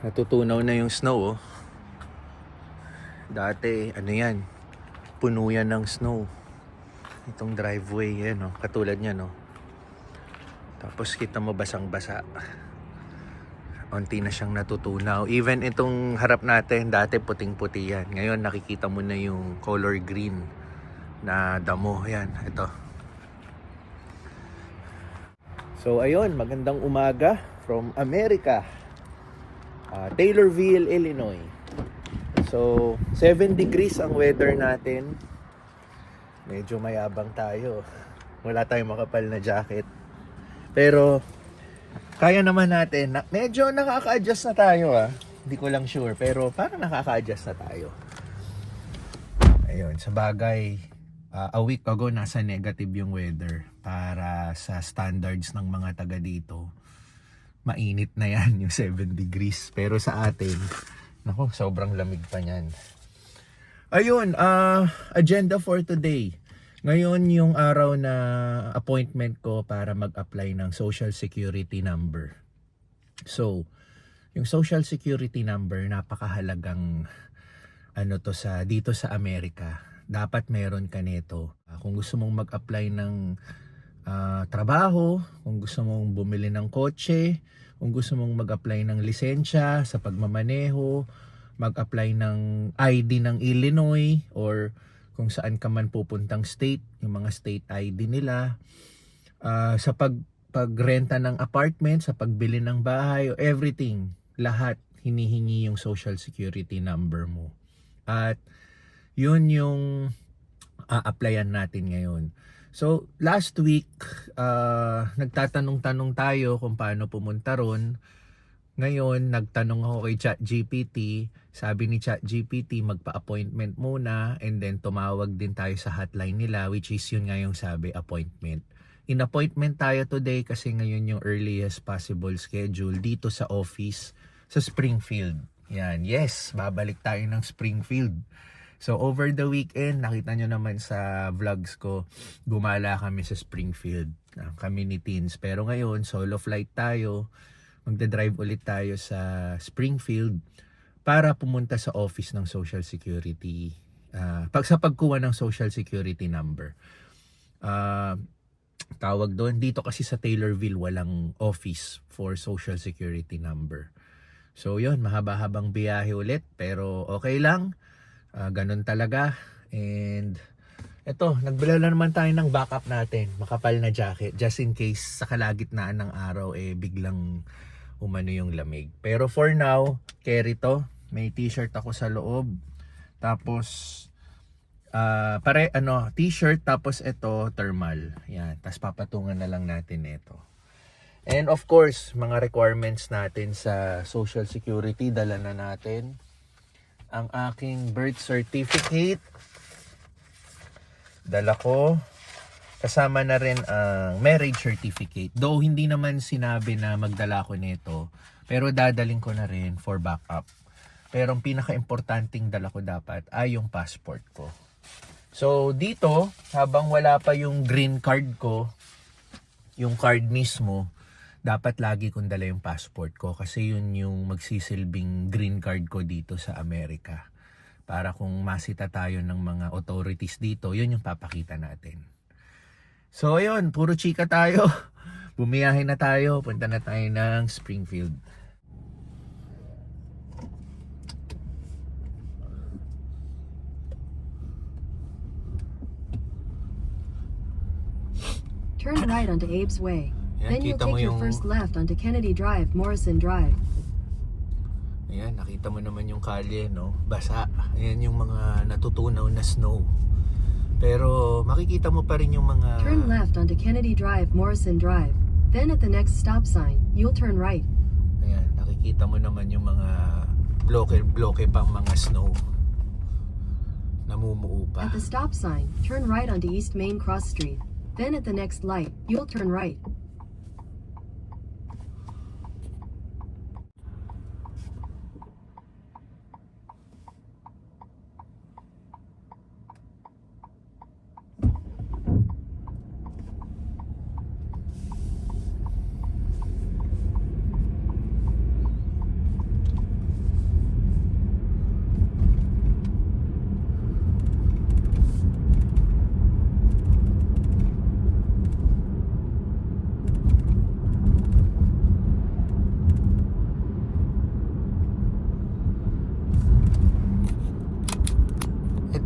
Natutunaw na yung snow, oh. Dati, ano yan, puno yan ng snow. Itong driveway, yan, oh. Katulad niya, no. Tapos kita mo basang-basa. Unti na siyang natutunaw. Even itong harap natin, dati puting-puti yan. Ngayon, nakikita mo na yung color green na damo. Yan, ito. So, ayun, magandang umaga from America. Taylorville, Illinois. So, 7 degrees ang weather natin. Medyo mayabang tayo. Wala tayong makapal na jacket. Pero, kaya naman natin. Medyo nakaka-adjust na tayo, Hindi ko lang sure, pero parang nakaka-adjust na tayo. Ayun, sa bagay, a week ago nasa negative yung weather. Para sa standards ng mga taga dito, mainit na yan yung 7 degrees. Pero sa atin, naku, sobrang lamig pa niyan. Ayun, agenda for today. Ngayon yung araw na appointment ko para mag-apply ng Social Security number. So, yung Social Security number, napakahalagang dito sa Amerika. Dapat meron ka nito. Kung gusto mong mag-apply ng trabaho, kung gusto mong bumili ng kotse, kung gusto mong mag-apply ng lisensya sa pagmamaneho, mag-apply ng ID ng Illinois, or kung saan ka man pupuntang state, yung mga state ID nila, sa pagrenta ng apartment, sa pagbili ng bahay, everything, lahat hinihingi yung Social Security number mo. At yun yung a-applyan natin ngayon. So, last week, nagtatanong-tanong tayo kung paano pumunta ron. Ngayon, nagtanong ako kay ChatGPT. Sabi ni ChatGPT, magpa-appointment muna, and then tumawag din tayo sa hotline nila, which is yun nga yung sabi, appointment. In-appointment tayo today kasi ngayon yung earliest possible schedule dito sa office sa Springfield. Yan, yes, babalik tayo ng Springfield. So, over the weekend, nakita nyo naman sa vlogs ko, gumala kami sa Springfield, kami ni teens. Pero ngayon, solo flight tayo, magdadrive ulit tayo sa Springfield para pumunta sa office ng Social Security, sa pagkuha ng Social Security number. Tawag doon, dito kasi sa Taylorville, walang office for Social Security number. So, yun, mahaba-habang biyahe ulit, pero okay lang. Ganun talaga. And eto, nagbila na naman tayo ng backup natin, makapal na jacket, just in case sa kalagitnaan ng araw biglang umano yung lamig. Pero for now, carry to. May t-shirt ako sa loob. Tapos t-shirt, tapos ito thermal. Yan, tapos papatungan na lang natin ito. And of course, mga requirements natin sa Social Security, dala na natin ang aking birth certificate. Dala ko. Kasama na rin ang marriage certificate. Though hindi naman sinabi na magdala ko nito, pero dadaling ko na rin for backup. Pero ang pinaka-importanting dala ko dapat ay yung passport ko. So dito, habang wala pa yung green card ko, yung card mismo, dapat lagi kong dala yung passport ko kasi yun yung magsisilbing green card ko dito sa Amerika. Para kung masita tayo ng mga authorities dito, yun yung papakita natin. So ayun, puro chika tayo. Bumiyahe na tayo, punta na tayo ng Springfield. Turn right onto Abe's Way. Ayan, Then you'll kita mo take your yung first left onto Kennedy Drive, Morrison Drive. Ayan, nakita mo naman yung kalye, no? Basa. Ayan yung mga natutunaw na snow. Pero makikita mo pa rin yung mga... Turn left onto Kennedy Drive, Morrison Drive. Then at the next stop sign, you'll turn right. Ayan, nakikita mo naman yung mga bloke pang mga snow. Namumuo pa. At the stop sign, turn right onto East Main Cross Street. Then at the next light, you'll turn right.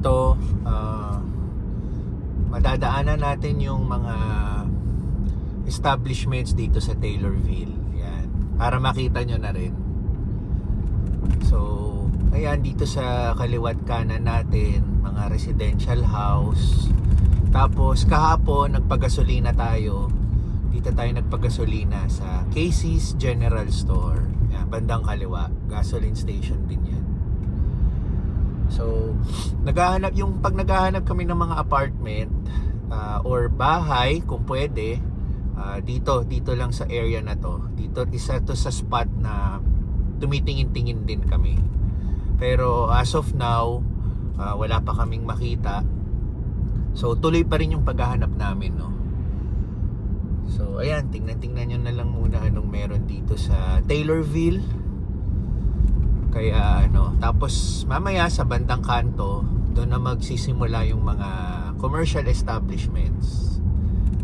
dito, madadaanan natin yung mga establishments dito sa Taylorville. Yan. Para makita nyo na rin. So, ayan, dito sa kaliwat kanan natin, mga residential house. Tapos, kahapon, nagpagasolina tayo. Dito tayo nagpagasolina sa Casey's General Store. Yan, bandang kaliwa. Gasoline station din yan. So, pag naghahanap kami ng mga apartment or bahay, kung pwede, dito lang sa area na to. Dito, isa to sa spot na tumitingin-tingin din kami. Pero as of now, wala pa kaming makita. So, tuloy pa rin yung paghahanap namin, no? So, ayan, tingnan nyo na lang muna anong meron dito sa Taylorville. Kaya tapos mamaya sa bandang kanto, doon na magsisimula yung mga commercial establishments,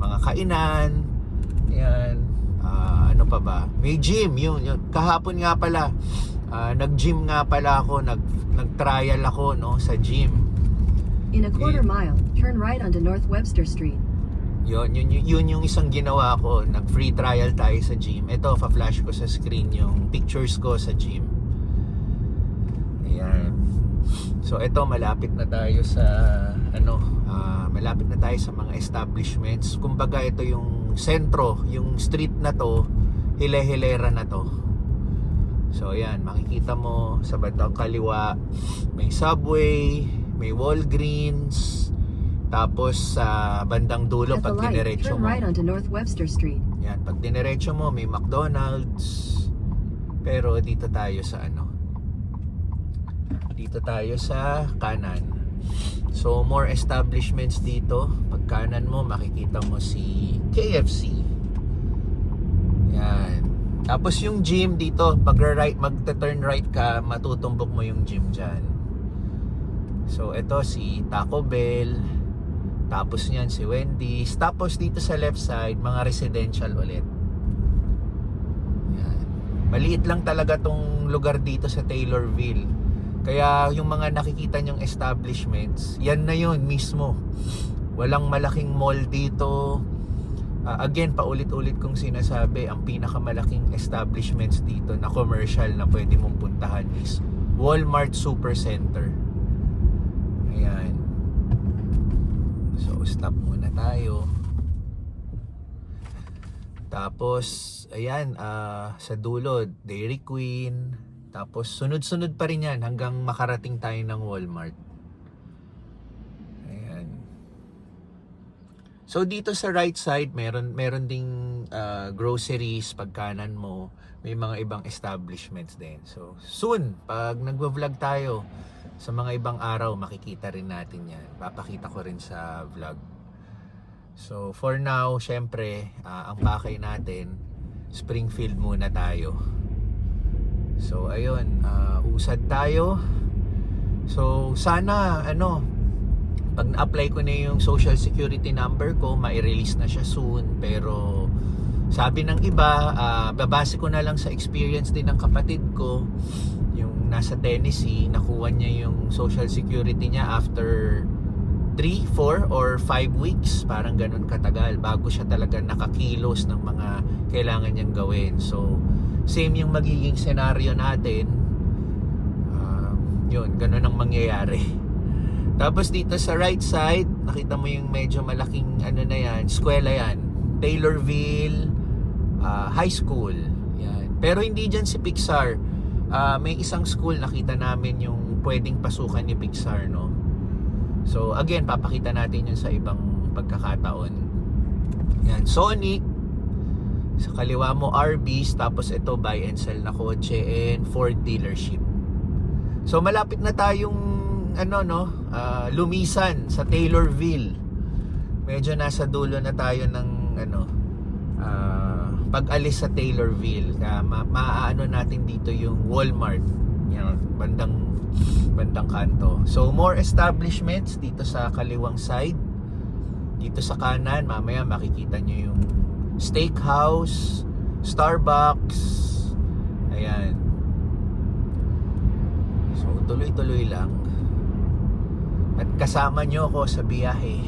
mga kainan, yan, ano pa ba? May gym, yun. Kahapon nga pala, nag-gym nga pala ako, nag-trial ako, no, sa gym. In a quarter mile, turn right onto North Webster Street. Yun yung isang ginawa ko, nag-free trial tayo sa gym. Ito, pa-flash ko sa screen yung pictures ko sa gym. Ayan. So ito, malapit na tayo sa malapit na tayo sa mga establishments. Kumbaga ito yung sentro, yung street na to, hile-hilera na to. So ayan, makikita mo sa bandang kaliwa, may Subway, may Walgreens, tapos sa bandang dulo At the pag light, dinerecho turn mo. right onto North Webster Street. Yan, pag dinerecho mo may McDonald's. Pero dito tayo sa dito tayo sa kanan. So more establishments dito. Pag kanan mo makikita mo si KFC. Yan. Tapos yung gym dito, magta-turn right ka, matutumbok mo yung gym dyan. So ito si Taco Bell. Tapos niyan si Wendy's. Tapos dito sa left side, mga residential ulit. Yan. Maliit lang talaga tong lugar dito sa Taylorville. Kaya yung mga nakikita nyong establishments, yan na yun mismo. Walang malaking mall dito. Again, paulit-ulit kong sinasabi, ang pinakamalaking establishments dito na commercial na pwede mong puntahan is Walmart Supercenter. Ayan. So, stop muna tayo. Tapos, ayan, sa dulo, Dairy Queen. Tapos, sunod-sunod pa rin yan hanggang makarating tayo ng Walmart. Ayan. So, dito sa right side, meron ding groceries. Pag kanan mo, may mga ibang establishments din. So, soon, pag nagvo-vlog tayo, sa mga ibang araw, makikita rin natin yan. Papakita ko rin sa vlog. So, for now, syempre, ang pakay natin, Springfield muna tayo. So, ayun, usad tayo. So, sana, pag na-apply ko na yung social security number ko, mai-release na siya soon. Pero, sabi ng iba, babase ko na lang sa experience din ng kapatid ko. Yung nasa Tennessee, nakuha niya yung social security niya after 3, 4, or 5 weeks. Parang ganun katagal bago siya talaga nakakilos ng mga kailangan niyang gawin. So, same yung magiging senaryo natin. Yun, ganun ang mangyayari. Tapos dito sa right side, nakita mo yung medyo malaking na yan, eskwela yan. Taylorville High School. Yan. Pero hindi dyan si Pixar. May isang school nakita namin yung pwedeng pasukan ni Pixar, no? So again, papakita natin yun sa ibang pagkakataon. Yan, Sonic. Sa kaliwa mo Arby's, tapos ito buy and sell na kotse and Ford dealership. So malapit na tayong lumisan sa Taylorville. Medyo nasa dulo na tayo ng pag-alis sa Taylorville. Maaano natin dito yung Walmart. Yan, bandang kanto. So more establishments dito sa kaliwang side. Dito sa kanan, mamaya makikita nyo yung Steakhouse, Starbucks. Ayan. So tuloy-tuloy lang. at kasama nyo ako sa biyahe.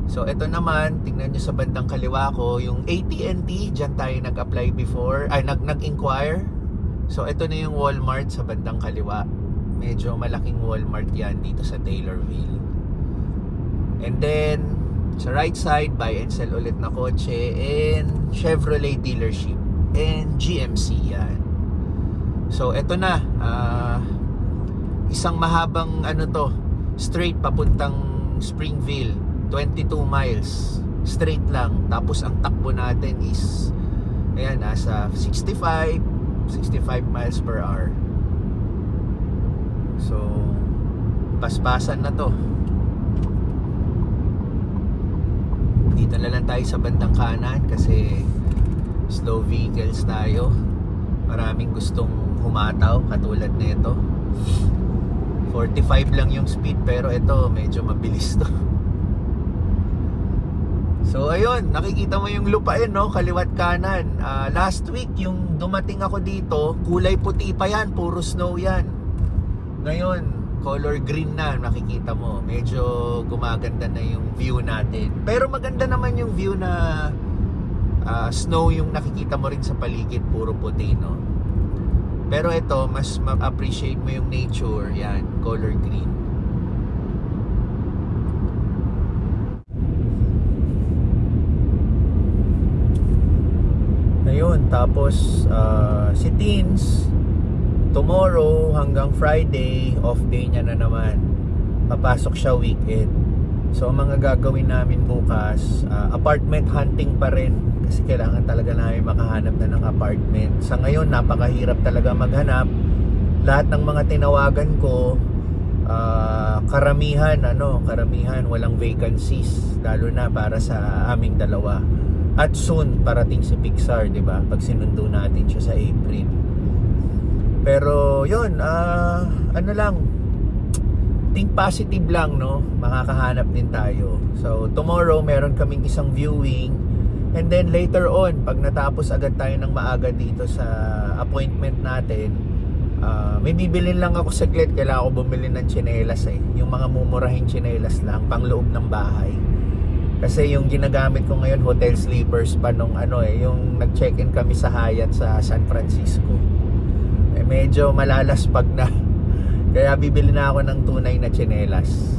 So ito naman, tingnan nyo sa bandang kaliwa ko, yung AT&T, dyan tayo nag-apply before, nag-inquire. So ito na yung Walmart sa bandang kaliwa. Medyo malaking Walmart yan dito sa Taylorville. And then sa right side, buy and sell ulit na kotse and Chevrolet dealership and GMC yan. So ito na, isang mahabang straight papuntang Springville, 22 miles straight lang. Tapos ang takbo natin is ayan, nasa 65 miles per hour. So paspasan na to. Dito na lang tayo sa bandang kanan kasi slow vehicles tayo. Maraming gustong humataw katulad nito. 45 lang yung speed pero ito medyo mabilis to. So ayun, nakikita mo yung lupain, no? Kaliwat kanan. Last week yung dumating ako dito, kulay puti pa yan, puro snow yan. Ngayon color green na, nakikita mo. Medyo gumaganda na yung view natin. Pero maganda naman yung view na snow yung nakikita mo rin sa paligid, puro puti, no? Pero ito, mas ma-appreciate mo yung nature, yan, color green. Ayun, tapos si Teens, tomorrow hanggang Friday, off day niya na naman. Papasok siya weekend. So ang mga gagawin namin bukas, apartment hunting pa rin. Kasi kailangan talaga namin makahanap na ng apartment. Sa ngayon, napakahirap talaga maghanap. Lahat ng mga tinawagan ko, karamihan walang vacancies. Lalo na para sa aming dalawa. At soon, parating si Pixar, di ba? Pag sinundo natin siya sa April. Pero yun, think positive lang, no? Makakahanap din tayo. So tomorrow meron kaming isang viewing, and then later on, pag natapos agad tayo ng maaga dito sa appointment natin, may bibilin lang ako saglit. Kailangan ko bumili ng tsinelas yung mga mumurahing tsinelas lang, pang loob ng bahay. Kasi yung ginagamit ko ngayon, hotel sleepers pa nung yung nag-check-in kami sa Hyatt sa San Francisco. Medyo malalaspag na. Kaya bibili na ako ng tunay na tsinelas.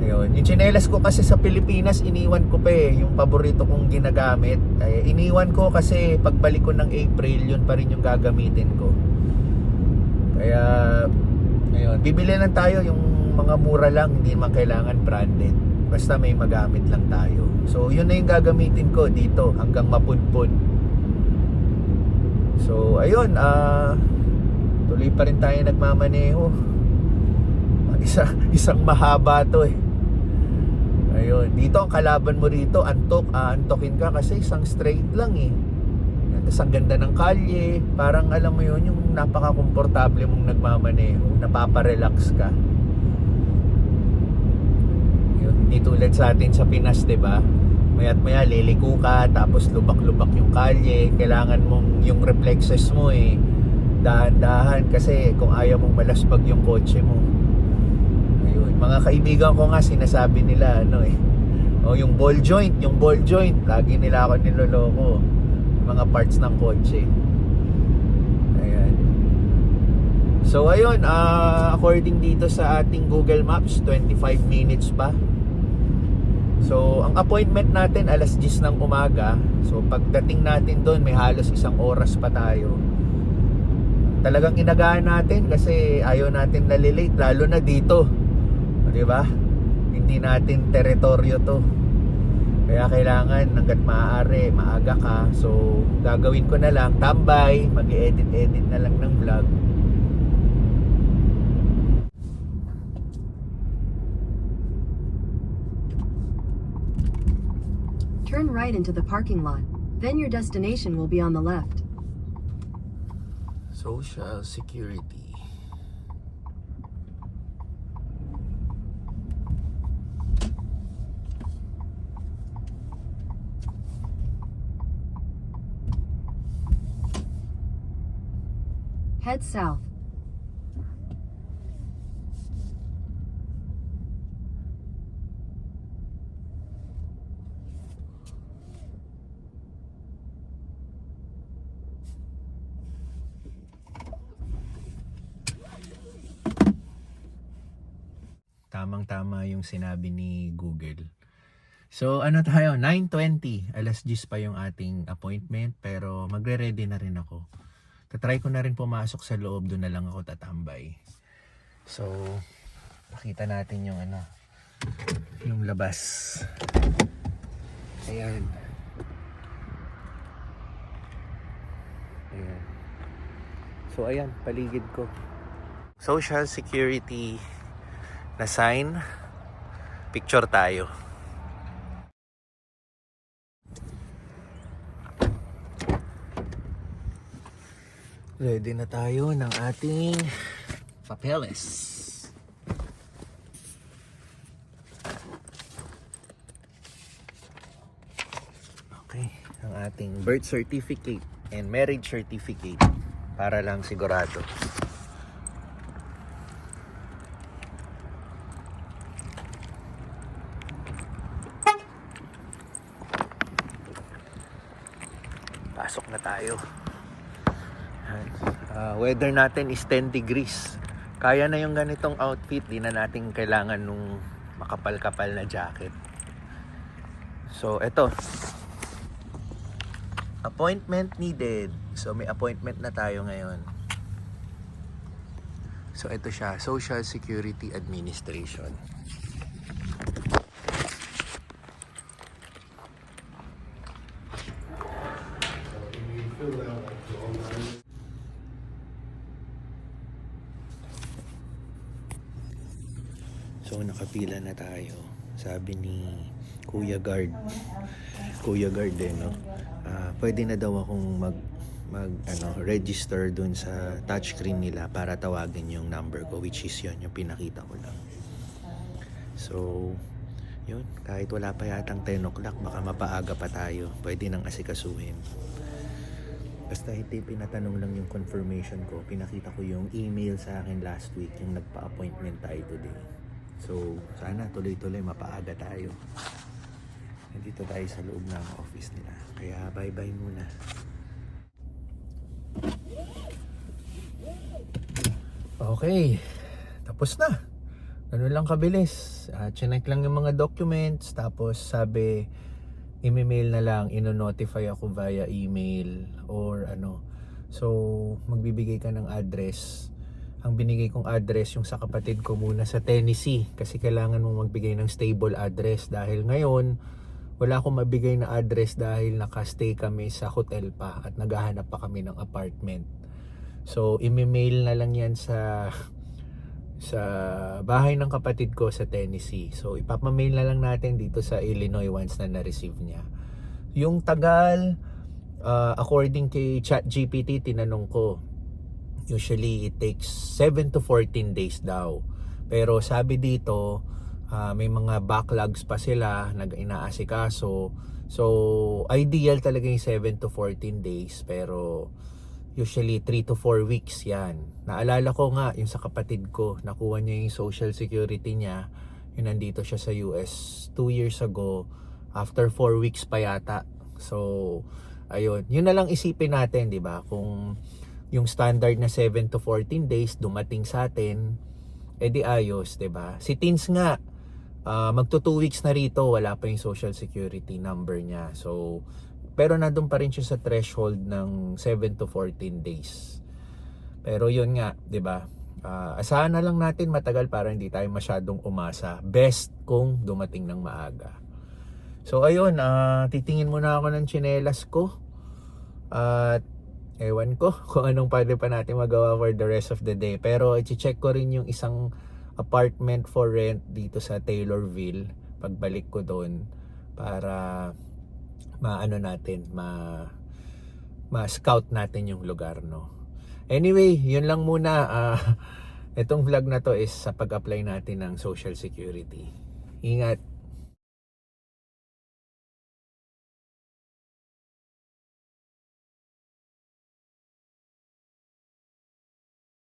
Ayun. Yung tsinelas ko kasi sa Pilipinas, iniwan ko pa yung paborito kong ginagamit. Iniwan ko kasi pagbalik ko ng April, yun pa rin yung gagamitin ko. Kaya, ayun. Bibili lang tayo yung mga mura lang, hindi naman kailangan branded. Basta may magamit lang tayo. So, yun na yung gagamitin ko dito hanggang mapudpud. So, ayun, tuloy pa rin tayo nagmamaneho. Isang mahaba to Ayun, dito ang kalaban mo rito, antokin ka kasi isang straight lang Tapos ang ganda ng kalye, parang alam mo yun, yung napaka-komportable mong nagmamaneho, napaparelax ka. Yun, hindi tulad sa atin sa Pinas, diba? Maya't maya liliko ka, tapos lubak-lubak yung kalye, kailangan mong yung reflexes mo dahan-dahan kasi kung ayaw mong malaspag yung kotse mo. Ayun, mga kaibigan ko nga sinasabi nila yung ball joint, lagi nila ako niloloko, mga parts ng kotse. Ayan. So ayun, according dito sa ating Google Maps, 25 minutes pa. So ang appointment natin alas 10 ng umaga. So pagdating natin doon, may halos isang oras pa tayo. Talagang inagaan natin kasi ayaw natin nalilate, lalo na dito, di ba? Hindi natin teritoryo to, kaya kailangan hanggat maaari maaga ka. So gagawin ko na lang, tambay, mag-edit na lang ng vlog. Turn right into the parking lot. Then your destination will be on the left. Social Security. Head south. tamang-tama yung sinabi ni Google. So ano tayo, 9:20, alas 10 pa yung ating appointment, pero magre-ready na rin ako. Tatry ko na rin pumasok sa loob, doon na lang ako tatambay. So, pakita natin yung yung labas. Ayan. Ayan. So ayan, paligid ko. Social Security na sign. Picture tayo. Ready na tayo ng ating papeles. Okay, ang ating birth certificate and marriage certificate para lang sigurado. Pasok na tayo. Weather natin is 10 degrees. Kaya na yung ganitong outfit, di na natin kailangan nung makapal-kapal na jacket. So, eto. Appointment needed. So, may appointment na tayo ngayon. So, eto siya. Social Security Administration. So nakapila na tayo. Sabi ni Kuya Guard no? Pwede na daw akong register dun sa touchscreen nila para tawagin yung number ko, which is yun, yung pinakita ko lang. So yun, kahit wala pa yatang 10 o'clock, baka mapaaga pa tayo. Pwede nang asikasuhin. Basta hindi pinatanong lang yung confirmation ko. Pinakita ko yung email sa akin last week, yung nagpa-appointment tayo today. So, sana tuloy-tuloy mapaaga tayo. Nandito tayo sa loob ng office nila. Kaya bye-bye muna. Okay. Tapos na. Ganun lang kabilis. Chinek lang yung mga documents. Tapos sabi, i-mail na lang. Ino-notify ako via email or So, magbibigay ka ng address. Ang binigay kong address yung sa kapatid ko muna sa Tennessee kasi kailangan mong magbigay ng stable address dahil ngayon wala akong mabigay na address dahil nakastay kami sa hotel pa at naghahanap pa kami ng apartment. So i-mail na lang yan sa bahay ng kapatid ko sa Tennessee. So ipapamail na lang natin dito sa Illinois once na na-receive niya. Yung tagal, according kay ChatGPT, tinanong ko, usually it takes 7 to 14 days daw. Pero sabi dito, may mga backlogs pa sila inaasikaso. So, ideal talaga yung 7 to 14 days. Pero, usually 3 to 4 weeks yan. Naalala ko nga, yung sa kapatid ko, nakuha niya yung social security niya. Yung nandito siya sa US 2 years ago. After 4 weeks pa yata. So, ayun. Yun na lang isipin natin, di ba? Kung yung standard na 7 to 14 days dumating sa atin, edi ayos, 'di ba? Si Teens nga, magto 2 weeks na rito, wala pa yung social security number niya. So, pero nandun pa rin siya sa threshold ng 7 to 14 days. Pero yun nga, 'di ba? Asahan na lang natin matagal para hindi tayo masyadong umasa. Best kung dumating ng maaga. So ayun, titingin muna ako ng tsinelas ko. At ewan ko kung anong pwede pa natin magawa for the rest of the day. Pero i-check ko rin yung isang apartment for rent dito sa Taylorville pagbalik ko doon para ma-scout natin yung lugar, no. Anyway, yun lang muna. Itong vlog na to is sa pag-apply natin ng Social Security. Ingat.